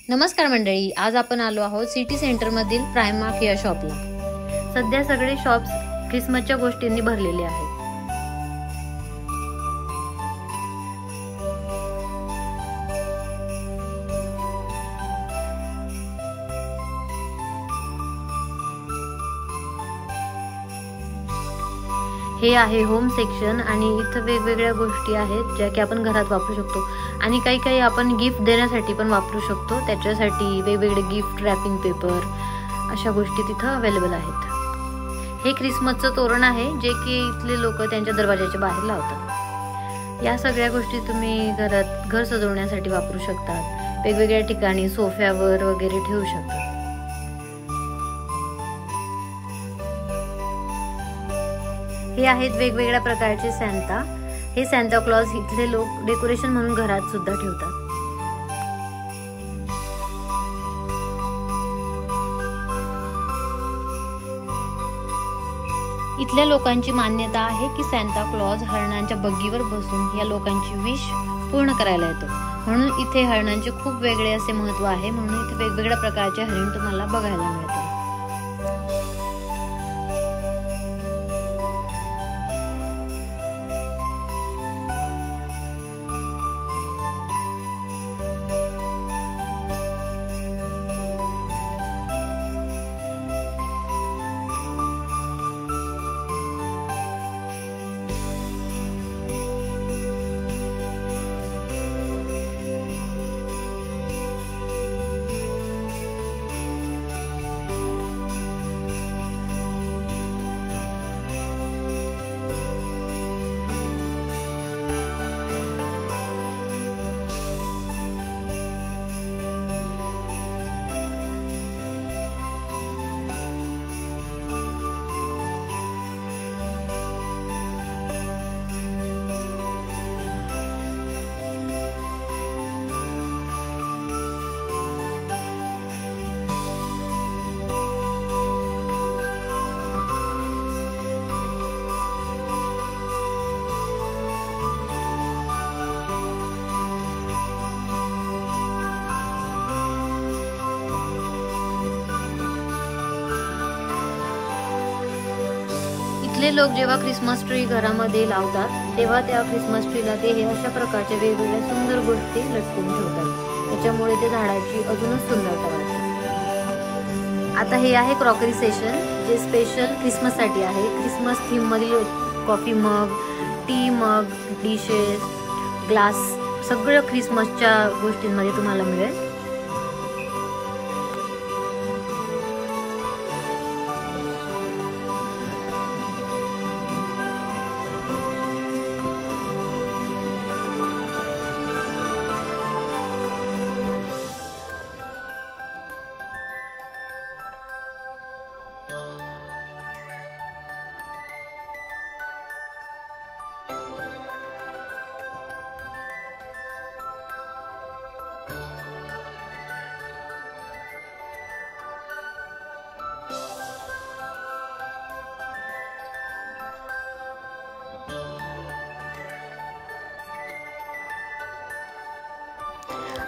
नमस्कार मंडळी, आज आपण आलो आहोत सिटी सेंटर मधील प्राइमार्क या शॉपला। सध्या सगळे शॉप्स ख्रिसमसच्या गोष्टींनी भरलेले आहेत। हे आहे होम सेक्शन आणि इथे वेगवेगळ्या गोष्टी आहेत ज्या की आपण घरात वापरू शकतो आणि काही आपण गिफ्ट देण्यासाठी पण वापरू शकतो। त्याच्यासाठी वेगवेगळे गिफ्ट रॅपिंग पेपर अशा गोष्टी तिथे अवेलेबल आहेत। हे ख्रिसमसचं तोरण आहे जे की इथले लोक त्यांच्या दरवाजाच्या बाहेर लावतात। या सगळ्या गोष्टी तुम्ही घरात घर सजवण्यासाठी वापरू शकता। वेगवेगळ्या ठिकाणी सोफ्यावर वगैरे ठेवू शकता। हे आहेत वेगवेगळ्या प्रकारचे सॅन्टा। हे सॅन्टा क्लॉज इथले लोक डेकोरेशन म्हणून घरात सुद्धा ठेवतात। इथल्या लोकांची मान्यता आहे की सॅन्टा क्लॉज हरणांच्या बग्गीवर बसून या लोकांची विश पूर्ण करायला येतो, म्हणून इथे हरणांचे खूप वेगळे असे महत्त्व आहे। म्हणून इथे वेगवेगळ्या प्रकारचे हरिण तुम्हाला बघायला मिळतात। इथले लोक जेव्हा ख्रिसमस ट्री घरामध्ये लावतात तेव्हा त्या ख्रिसमस ट्रीला ते हे अशा प्रकारच्या वेगवेगळ्या सुंदर गोष्टी लटकवून ठेवतात। त्याच्यामुळे ते झाडाची अजूनच सुंदरता वाढते। आता हे आहे क्रॉकरी सेशन जे स्पेशल ख्रिसमस साठी आहे। ख्रिसमस थीम मधील कॉफी मग, टी मग, डिशेस, ग्लास सगळं ख्रिसमसच्या गोष्टींमध्ये तुम्हाला मिळेल।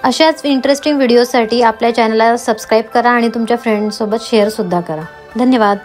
अशाच इंटरेस्टिंग व्हिडिओसाठी आपल्या चॅनलला सबस्क्राइब करा आणि तुमच्या फ्रेंड्स सोबत शेअर सुद्धा करा। धन्यवाद।